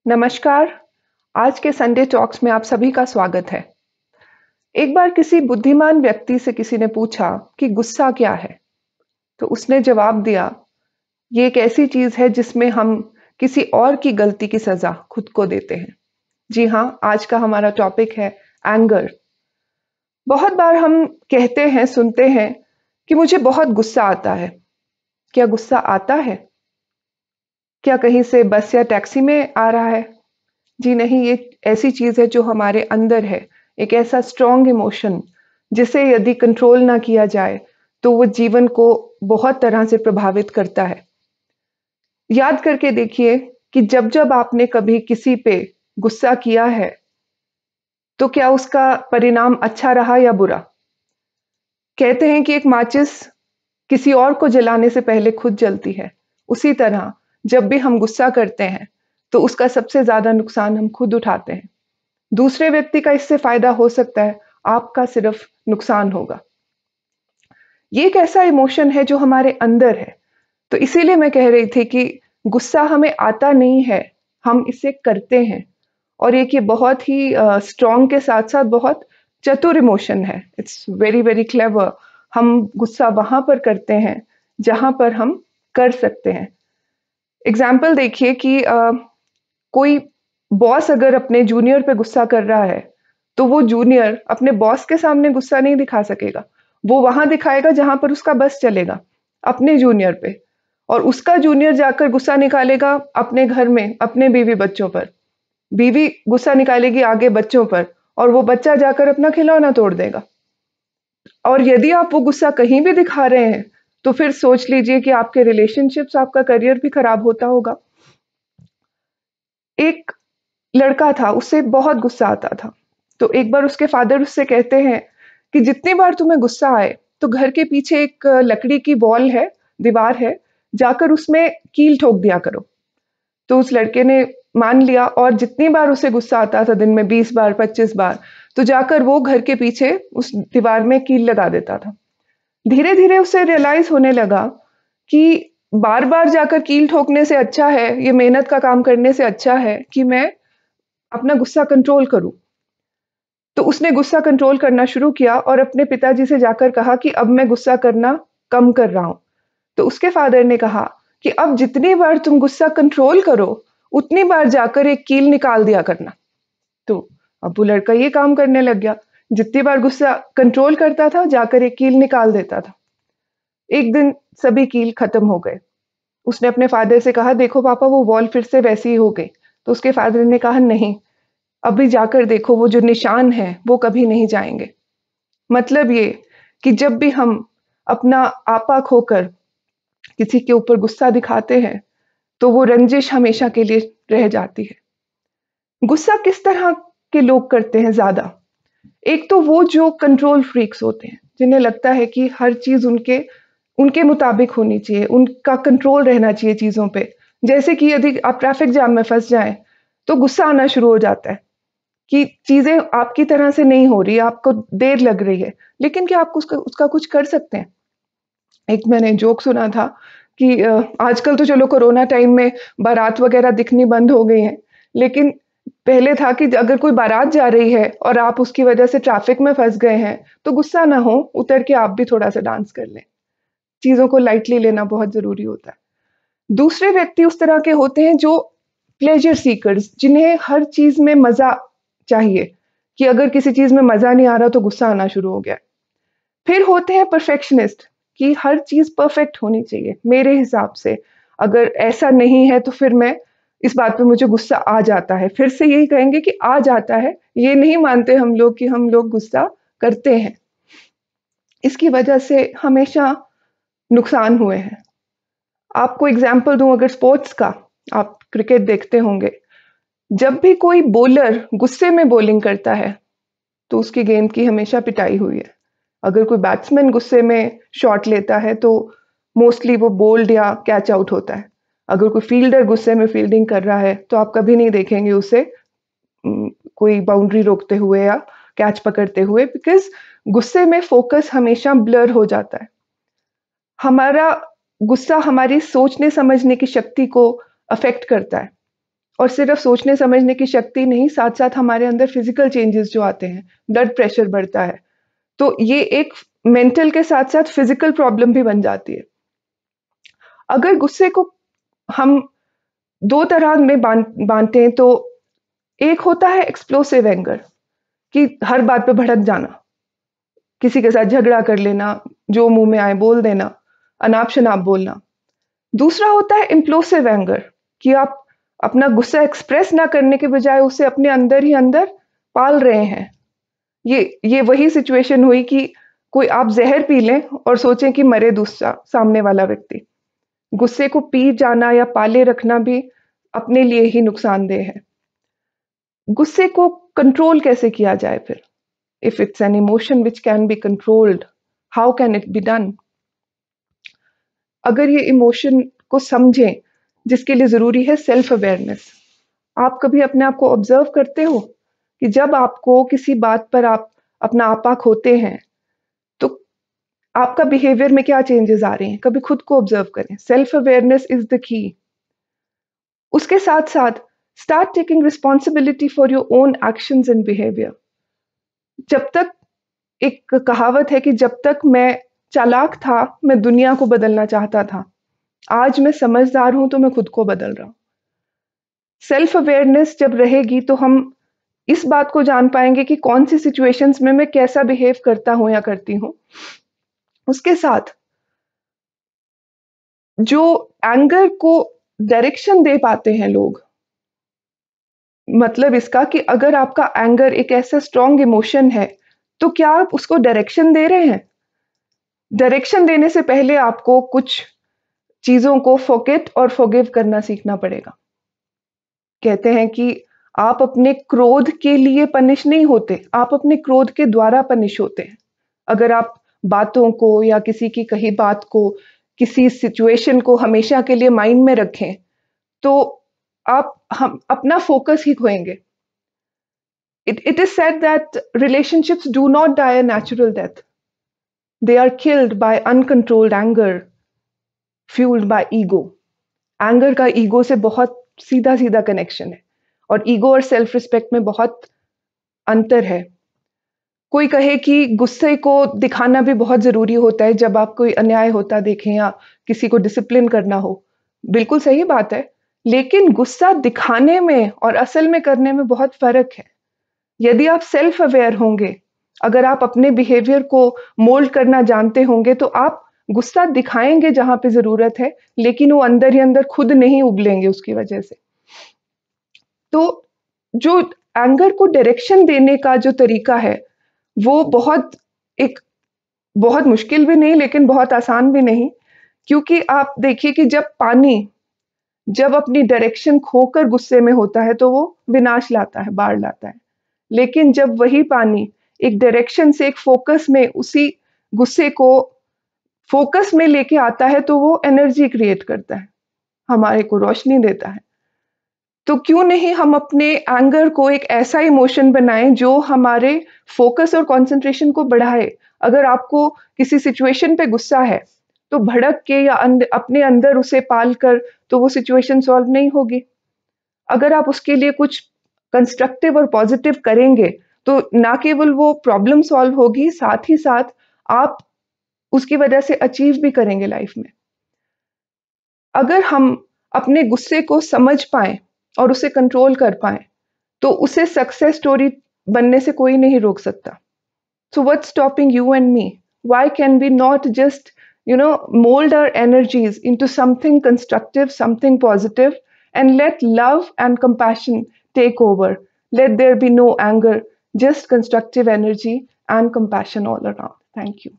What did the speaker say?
नमस्कार। आज के संडे टॉक्स में आप सभी का स्वागत है। एक बार किसी बुद्धिमान व्यक्ति से किसी ने पूछा कि गुस्सा क्या है? तो उसने जवाब दिया, ये एक ऐसी चीज है जिसमें हम किसी और की गलती की सजा खुद को देते हैं। जी हाँ, आज का हमारा टॉपिक है एंगर। बहुत बार हम कहते हैं, सुनते हैं कि मुझे बहुत गुस्सा आता है। क्या गुस्सा आता है? क्या कहीं से बस या टैक्सी में आ रहा है? जी नहीं, ये ऐसी चीज है जो हमारे अंदर है, एक ऐसा स्ट्रॉन्ग इमोशन जिसे यदि कंट्रोल ना किया जाए तो वो जीवन को बहुत तरह से प्रभावित करता है। याद करके देखिए कि जब जब आपने कभी किसी पे गुस्सा किया है तो क्या उसका परिणाम अच्छा रहा या बुरा? कहते हैं कि एक माचिस किसी और को जलाने से पहले खुद जलती है। उसी तरह जब भी हम गुस्सा करते हैं तो उसका सबसे ज्यादा नुकसान हम खुद उठाते हैं। दूसरे व्यक्ति का इससे फायदा हो सकता है, आपका सिर्फ नुकसान होगा। ये एक ऐसा इमोशन है जो हमारे अंदर है। तो इसीलिए मैं कह रही थी कि गुस्सा हमें आता नहीं है, हम इसे करते हैं। और एक ये बहुत ही स्ट्रॉन्ग के साथ साथ बहुत चतुर इमोशन है। It's very very clever. हम गुस्सा वहां पर करते हैं जहां पर हम कर सकते हैं। एग्जाम्पल देखिए कि कोई बॉस अगर अपने जूनियर पे गुस्सा कर रहा है तो वो जूनियर अपने बॉस के सामने गुस्सा नहीं दिखा सकेगा। वो वहां दिखाएगा जहां पर उसका बस चलेगा, अपने जूनियर पे। और उसका जूनियर जाकर गुस्सा निकालेगा अपने घर में अपने बीवी बच्चों पर। बीवी गुस्सा निकालेगी आगे बच्चों पर, और वो बच्चा जाकर अपना खिलौना तोड़ देगा। और यदि आप वो गुस्सा कहीं भी दिखा रहे हैं तो फिर सोच लीजिए कि आपके रिलेशनशिप्स, आपका करियर भी खराब होता होगा। एक लड़का था, उससे बहुत गुस्सा आता था। तो एक बार उसके फादर उससे कहते हैं कि जितनी बार तुम्हें गुस्सा आए तो घर के पीछे एक लकड़ी की वॉल है, दीवार है, जाकर उसमें कील ठोक दिया करो। तो उस लड़के ने मान लिया और जितनी बार उसे गुस्सा आता था, दिन में 20 बार, 25 बार, तो जाकर वो घर के पीछे उस दीवार में कील लगा देता था। धीरे धीरे उसे रियलाइज होने लगा कि बार बार जाकर कील ठोकने से अच्छा है, ये मेहनत का काम करने से अच्छा है कि मैं अपना गुस्सा कंट्रोल करूं। तो उसने गुस्सा कंट्रोल करना शुरू किया और अपने पिताजी से जाकर कहा कि अब मैं गुस्सा करना कम कर रहा हूं। तो उसके फादर ने कहा कि अब जितनी बार तुम गुस्सा कंट्रोल करो उतनी बार जाकर एक कील निकाल दिया करना। तो अब वो लड़का ये काम करने लग गया, जितनी बार गुस्सा कंट्रोल करता था जाकर एक कील निकाल देता था। एक दिन सभी कील खत्म हो गए। उसने अपने फादर से कहा, देखो पापा, वो वॉल फिर से वैसी ही हो गई। तो उसके फादर ने कहा, नहीं, अभी जाकर देखो, वो जो निशान है वो कभी नहीं जाएंगे। मतलब ये कि जब भी हम अपना आपा खोकर किसी के ऊपर गुस्सा दिखाते हैं तो वो रंजिश हमेशा के लिए रह जाती है। गुस्सा किस तरह के लोग करते हैं ज्यादा? एक तो वो जो कंट्रोल फ्रीक्स होते हैं, जिन्हें लगता है कि हर चीज उनके उनके मुताबिक होनी चाहिए, उनका कंट्रोल रहना चाहिए चीजों पे। जैसे कि यदि आप ट्रैफिक जाम में फंस जाएं तो गुस्सा आना शुरू हो जाता है कि चीजें आपकी तरह से नहीं हो रही, आपको देर लग रही है, लेकिन क्या आप उसका उसका कुछ कर सकते हैं? एक मैंने जोक सुना था कि आजकल तो चलो कोरोना टाइम में बारात वगैरह दिखनी बंद हो गई हैं, लेकिन पहले था कि अगर कोई बारात जा रही है और आप उसकी वजह से ट्रैफिक में फंस गए हैं तो गुस्सा ना हो, उतर के आप भी थोड़ा सा डांस कर लें। चीजों को लाइटली लेना बहुत जरूरी होता है। दूसरे व्यक्ति उस तरह के होते हैं जो प्लेजर सीकर्स, जिन्हें हर चीज में मजा चाहिए, कि अगर किसी चीज में मजा नहीं आ रहा तो गुस्सा आना शुरू हो गया। फिर होते हैं परफेक्शनिस्ट, कि हर चीज परफेक्ट होनी चाहिए मेरे हिसाब से, अगर ऐसा नहीं है तो फिर मैं इस बात पे मुझे गुस्सा आ जाता है। फिर से यही कहेंगे कि आ जाता है, ये नहीं मानते हम लोग कि हम लोग गुस्सा करते हैं। इसकी वजह से हमेशा नुकसान हुए हैं। आपको एग्जाम्पल दूं अगर स्पोर्ट्स का, आप क्रिकेट देखते होंगे, जब भी कोई बॉलर गुस्से में बॉलिंग करता है तो उसकी गेंद की हमेशा पिटाई हुई है। अगर कोई बैट्समैन गुस्से में शॉट लेता है तो मोस्टली वो बोल्ड या कैच आउट होता है। अगर कोई फील्डर गुस्से में फील्डिंग कर रहा है तो आप कभी नहीं देखेंगे उसे कोई बाउंड्री रोकते हुए या कैच पकड़ते हुए, बिकॉज गुस्से में फोकस हमेशा ब्लर हो जाता है। हमारा गुस्सा हमारी सोचने समझने की शक्ति को अफेक्ट करता है। और सिर्फ सोचने समझने की शक्ति नहीं, साथ साथ हमारे अंदर फिजिकल चेंजेस जो आते हैं, ब्लड प्रेशर बढ़ता है, तो ये एक मेंटल के साथ साथ फिजिकल प्रॉब्लम भी बन जाती है। अगर गुस्से को हम दो तरह में बांटें तो एक होता है एक्सप्लोसिव एंगर, कि हर बात पे भड़क जाना, किसी के साथ झगड़ा कर लेना, जो मुंह में आए बोल देना, अनाप शनाप बोलना। दूसरा होता है इम्प्लोसिव एंगर, कि आप अपना गुस्सा एक्सप्रेस ना करने के बजाय उसे अपने अंदर ही अंदर पाल रहे हैं। ये वही सिचुएशन हुई कि कोई आप जहर पी लें और सोचें कि मरे दूसरा सामने वाला व्यक्ति। गुस्से को पी जाना या पाले रखना भी अपने लिए ही नुकसानदेह है। गुस्से को कंट्रोल कैसे किया जाए फिर? If it's an emotion which can be controlled, how can it be done? अगर ये इमोशन को समझें, जिसके लिए जरूरी है सेल्फ अवेयरनेस। आप कभी अपने आप को ऑब्जर्व करते हो कि जब आपको किसी बात पर आप अपना आपा खोते हैं तो आपका बिहेवियर में क्या चेंजेस आ रहे हैं? कभी खुद को ऑब्जर्व करें। Self awareness is the key. उसके साथ साथ start taking responsibility for your own actions and behaviour. जब तक एक कहावत है कि जब तक मैं चालाक था मैं दुनिया को बदलना चाहता था, आज मैं समझदार हूं तो मैं खुद को बदल रहा हूं। सेल्फ अवेयरनेस जब रहेगी तो हम इस बात को जान पाएंगे कि कौन सी सिचुएशंस में मैं कैसा बिहेव करता हूं या करती हूं। उसके साथ जो एंगर को डायरेक्शन दे पाते हैं लोग, मतलब इसका कि अगर आपका एंगर एक ऐसा स्ट्रॉन्ग इमोशन है तो क्या आप उसको डायरेक्शन दे रहे हैं? डायरेक्शन देने से पहले आपको कुछ चीजों को फॉरगेट और फॉरगिव करना सीखना पड़ेगा। कहते हैं कि आप अपने क्रोध के लिए पनिश नहीं होते, आप अपने क्रोध के द्वारा पनिश होते हैं। अगर आप बातों को या किसी की कही बात को, किसी सिचुएशन को हमेशा के लिए माइंड में रखें तो आप हम अपना फोकस ही खोएंगे। It is said that relationships do not die a natural death. They are killed by uncontrolled anger, fueled by ego. Anger का ईगो से बहुत सीधा सीधा कनेक्शन है और ईगो और सेल्फ रिस्पेक्ट में बहुत अंतर है। कोई कहे कि गुस्से को दिखाना भी बहुत जरूरी होता है जब आप कोई अन्याय होता देखें या किसी को डिसिप्लिन करना हो। बिल्कुल सही बात है, लेकिन गुस्सा दिखाने में और असल में करने में बहुत फर्क है। यदि आप सेल्फ अवेयर होंगे, अगर आप अपने बिहेवियर को मोल्ड करना जानते होंगे तो आप गुस्सा दिखाएंगे जहां पे जरूरत है, लेकिन वो अंदर ही अंदर खुद नहीं उबलेंगे उसकी वजह से। तो जो एंगर को डायरेक्शन देने का जो तरीका है वो बहुत मुश्किल भी नहीं लेकिन बहुत आसान भी नहीं। क्योंकि आप देखिए कि जब पानी जब अपनी डायरेक्शन खोकर गुस्से में होता है तो वो विनाश लाता है, बाढ़ लाता है। लेकिन जब वही पानी एक डायरेक्शन से एक फोकस में उसी गुस्से को फोकस में लेके आता है तो वो एनर्जी क्रिएट करता है, हमारे को रोशनी देता है। तो क्यों नहीं हम अपने एंगर को एक ऐसा इमोशन बनाएं जो हमारे फोकस और कंसंट्रेशन को बढ़ाए। अगर आपको किसी सिचुएशन पे गुस्सा है तो भड़क के या अपने अंदर उसे पाल कर तो वो सिचुएशन सॉल्व नहीं होगी। अगर आप उसके लिए कुछ कंस्ट्रक्टिव और पॉजिटिव करेंगे तो ना केवल वो प्रॉब्लम सॉल्व होगी, साथ ही साथ आप उसकी वजह से अचीव भी करेंगे लाइफ में। अगर हम अपने गुस्से को समझ पाएं और उसे कंट्रोल कर पाएं तो उसे सक्सेस स्टोरी बनने से कोई नहीं रोक सकता। So what's stopping you and me? Why can we not just, mold our energies into something constructive, something positive, and let love and compassion take over? Let there be no anger, just constructive energy and compassion all around. Thank you.